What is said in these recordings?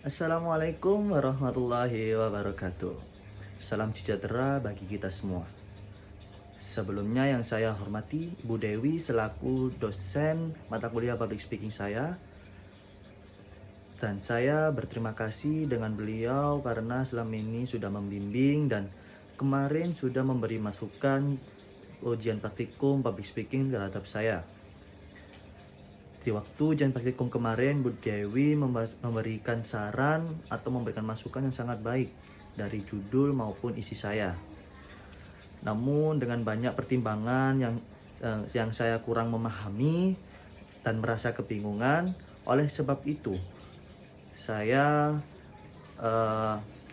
Assalamualaikum warahmatullahi wabarakatuh. Salam sejahtera bagi kita semua. Sebelumnya yang saya hormati Bu Dewi selaku dosen mata kuliah public speaking saya. Dan saya berterima kasih dengan beliau karena selama ini sudah membimbing dan kemarin sudah memberi masukan ujian praktikum public speaking terhadap saya. Di waktu ujian praktikum kemarin, Bu Dewi memberikan saran atau memberikan masukan yang sangat baik dari judul maupun isi saya. Namun dengan banyak pertimbangan yang saya kurang memahami dan merasa kebingungan, oleh sebab itu saya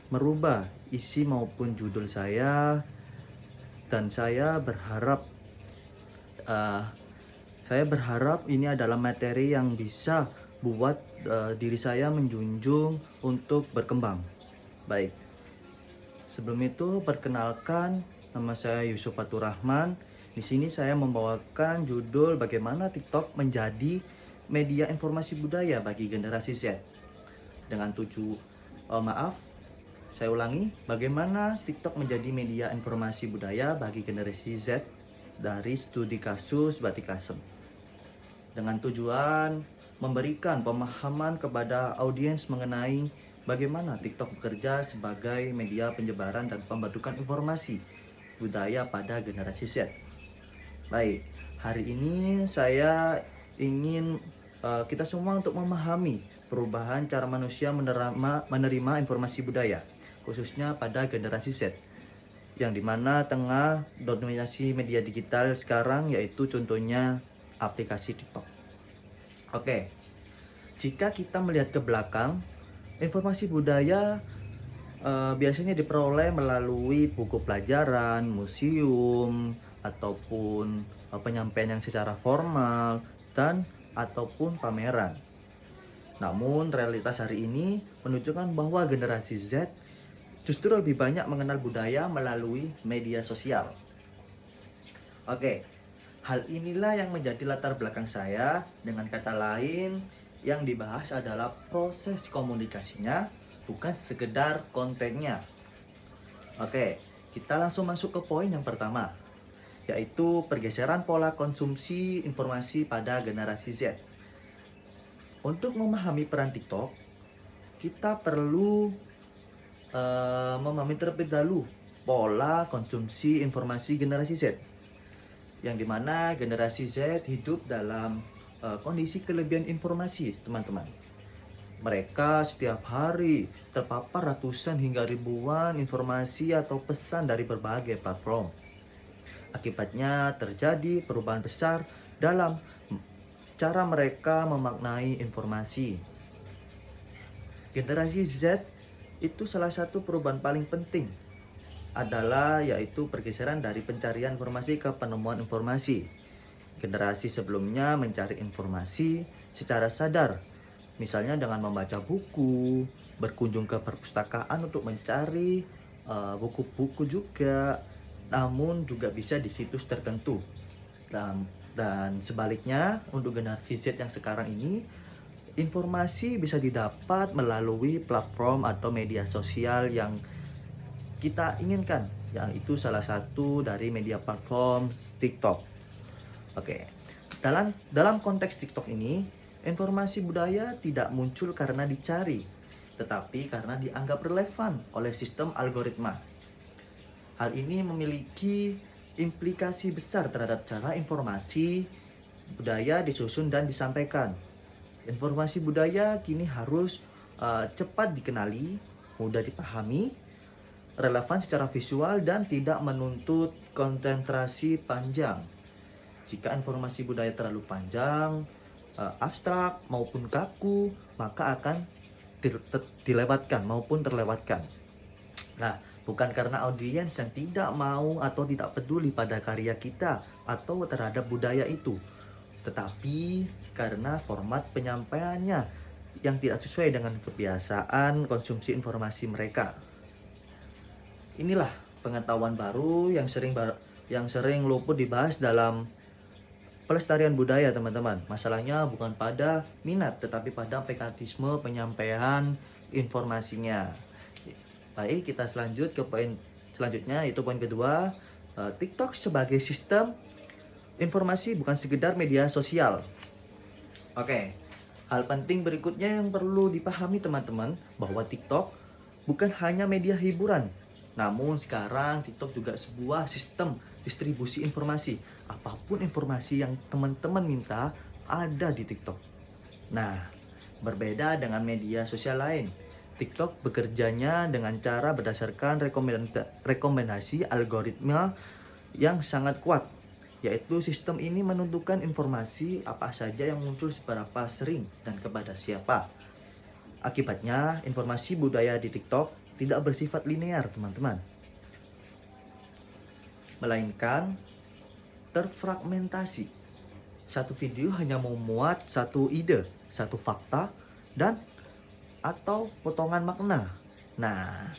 merubah isi maupun judul saya dan saya berharap ini adalah materi yang bisa buat diri saya menjunjung untuk berkembang. Baik, sebelum itu perkenalkan, nama saya Yusuf Fatur Rahman. Di sini saya membawakan judul bagaimana TikTok menjadi media informasi budaya bagi generasi Z. Dengan saya ulangi, bagaimana TikTok menjadi media informasi budaya bagi generasi Z dari studi kasus Batik Lasem. Dengan tujuan memberikan pemahaman kepada audiens mengenai bagaimana TikTok bekerja sebagai media penyebaran dan pembentukan informasi budaya pada generasi Z. Baik, hari ini saya ingin kita semua untuk memahami perubahan cara manusia menerima informasi budaya, khususnya pada generasi Z, yang dimana tengah dominasi media digital sekarang, yaitu contohnya aplikasi TikTok. Oke, jika kita melihat ke belakang, informasi budaya biasanya diperoleh melalui buku pelajaran, museum, ataupun penyampaian yang secara formal dan ataupun pameran. Namun realitas hari ini menunjukkan bahwa generasi Z justru lebih banyak mengenal budaya melalui media sosial. Oke, hal inilah yang menjadi latar belakang saya. Dengan kata lain, yang dibahas adalah proses komunikasinya, bukan sekedar kontennya. Oke, kita langsung masuk ke poin yang pertama, yaitu pergeseran pola konsumsi informasi pada generasi Z. Untuk memahami peran TikTok, kita perlu memahami terlebih dahulu pola konsumsi informasi generasi Z, yang dimana generasi Z hidup dalam kondisi kelebihan informasi, teman-teman. Mereka setiap hari terpapar ratusan hingga ribuan informasi atau pesan dari berbagai platform. Akibatnya terjadi perubahan besar dalam cara mereka memaknai informasi. Generasi Z itu salah satu perubahan paling penting adalah yaitu pergeseran dari pencarian informasi ke penemuan informasi. Generasi sebelumnya mencari informasi secara sadar, misalnya dengan membaca buku, berkunjung ke perpustakaan untuk mencari buku-buku juga, namun juga bisa di situs tertentu. Dan sebaliknya, untuk generasi Z yang sekarang ini, informasi bisa didapat melalui platform atau media sosial yang kita inginkan, yang itu salah satu dari media platform TikTok. Oke, dalam konteks TikTok ini, informasi budaya tidak muncul karena dicari, tetapi karena dianggap relevan oleh sistem algoritma. Hal ini memiliki implikasi besar terhadap cara informasi budaya disusun dan disampaikan. Informasi budaya kini harus cepat dikenali, mudah dipahami, relevan secara visual, dan tidak menuntut konsentrasi panjang. Jika informasi budaya terlalu panjang, abstrak maupun kaku, maka akan dilewatkan maupun terlewatkan. Nah, bukan karena audiens yang tidak mau atau tidak peduli pada karya kita atau terhadap budaya itu, tetapi karena format penyampaiannya yang tidak sesuai dengan kebiasaan konsumsi informasi mereka. Inilah pengetahuan baru yang sering luput dibahas dalam pelestarian budaya, teman-teman. Masalahnya bukan pada minat, tetapi pada mekanisme penyampaian informasinya. Baik, kita selanjut ke poin selanjutnya, yaitu poin kedua. TikTok sebagai sistem informasi bukan sekedar media sosial. Oke, hal penting berikutnya yang perlu dipahami teman-teman, bahwa TikTok bukan hanya media hiburan, namun sekarang TikTok juga sebuah sistem distribusi informasi. Apapun informasi yang teman-teman minta ada di TikTok. Nah, berbeda dengan media sosial lain, TikTok bekerjanya dengan cara berdasarkan rekomendasi algoritma yang sangat kuat, yaitu sistem ini menentukan informasi apa saja yang muncul seberapa sering dan kepada siapa. Akibatnya, informasi budaya di TikTok tidak bersifat linear, teman-teman, melainkan terfragmentasi. Satu video hanya memuat satu ide, satu fakta, dan atau potongan makna. Nah,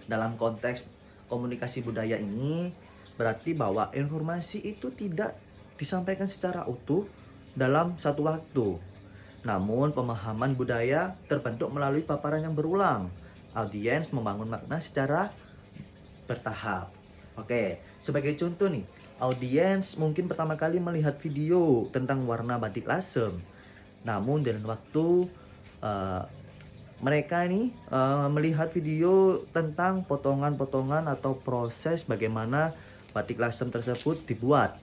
dalam konteks komunikasi budaya ini berarti bahwa informasi itu tidak disampaikan secara utuh dalam satu waktu. Namun pemahaman budaya terbentuk melalui paparan yang berulang. Audiens membangun makna secara bertahap. Oke, sebagai contoh nih, audiens mungkin pertama kali melihat video tentang warna batik lasem. Namun dengan waktu mereka ini melihat video tentang potongan-potongan atau proses bagaimana batik lasem tersebut dibuat.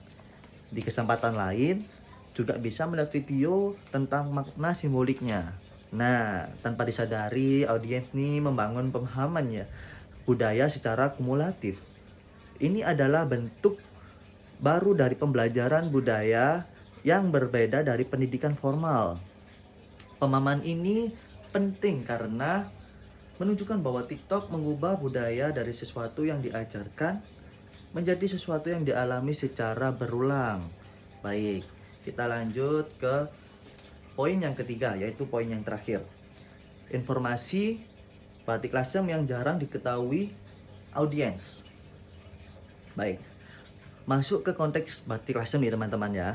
Di kesempatan lain juga bisa melihat video tentang makna simboliknya. Nah, tanpa disadari audiens nih membangun pemahamannya budaya secara kumulatif. Ini adalah bentuk baru dari pembelajaran budaya yang berbeda dari pendidikan formal. Pemahaman ini penting karena menunjukkan bahwa TikTok mengubah budaya dari sesuatu yang diajarkan menjadi sesuatu yang dialami secara berulang. Baik, kita lanjut ke poin yang ketiga, yaitu poin yang terakhir. Informasi batik lasem yang jarang diketahui audiens. Baik, masuk ke konteks batik lasem nih teman-teman ya.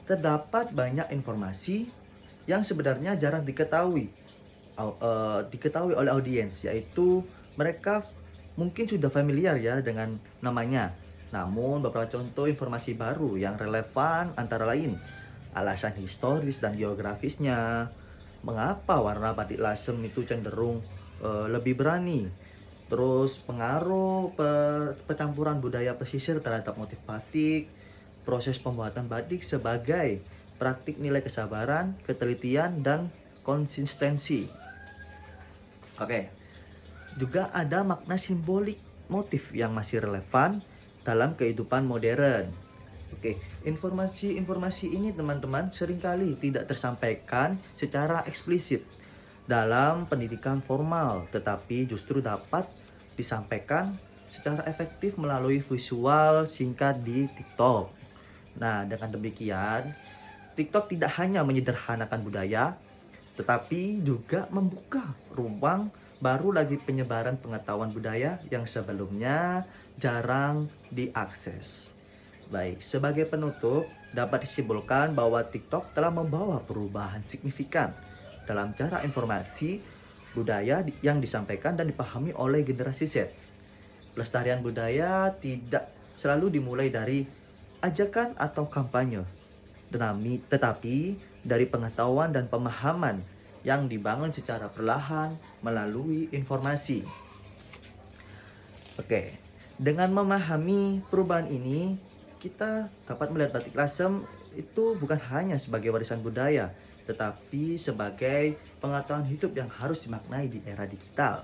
Terdapat banyak informasi yang sebenarnya jarang diketahui oleh audiens, yaitu mereka mungkin sudah familiar ya dengan namanya. Namun beberapa contoh informasi baru yang relevan antara lain alasan historis dan geografisnya, mengapa warna batik lasem itu cenderung lebih berani, terus pengaruh percampuran budaya pesisir terhadap motif batik, proses pembuatan batik sebagai praktik nilai kesabaran, ketelitian, dan konsistensi. Oke, juga ada makna simbolik motif yang masih relevan dalam kehidupan modern. Oke, informasi-informasi ini teman-teman seringkali tidak tersampaikan secara eksplisit dalam pendidikan formal, tetapi justru dapat disampaikan secara efektif melalui visual singkat di TikTok. Nah, dengan demikian, TikTok tidak hanya menyederhanakan budaya, tetapi juga membuka ruang baru lagi penyebaran pengetahuan budaya yang sebelumnya jarang diakses. Baik, sebagai penutup, dapat disimpulkan bahwa TikTok telah membawa perubahan signifikan dalam cara informasi budaya yang disampaikan dan dipahami oleh generasi Z. Pelestarian budaya tidak selalu dimulai dari ajakan atau kampanye, tetapi dari pengetahuan dan pemahaman yang dibangun secara perlahan melalui informasi. Oke, dengan memahami perubahan ini, kita dapat melihat batik lasem itu bukan hanya sebagai warisan budaya, tetapi sebagai pengetahuan hidup yang harus dimaknai di era digital.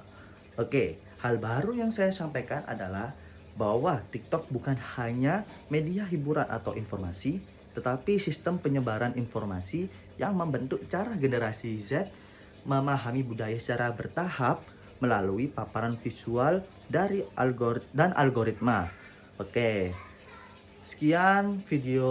Oke, hal baru yang saya sampaikan adalah bahwa TikTok bukan hanya media hiburan atau informasi, tetapi sistem penyebaran informasi yang membentuk cara generasi Z memahami budaya secara bertahap melalui paparan visual dari algoritma. Oke, sekian video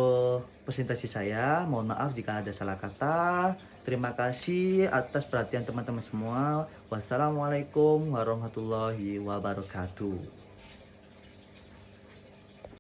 presentasi saya. Mohon maaf jika ada salah kata. Terima kasih atas perhatian teman-teman semua. Wassalamualaikum warahmatullahi wabarakatuh.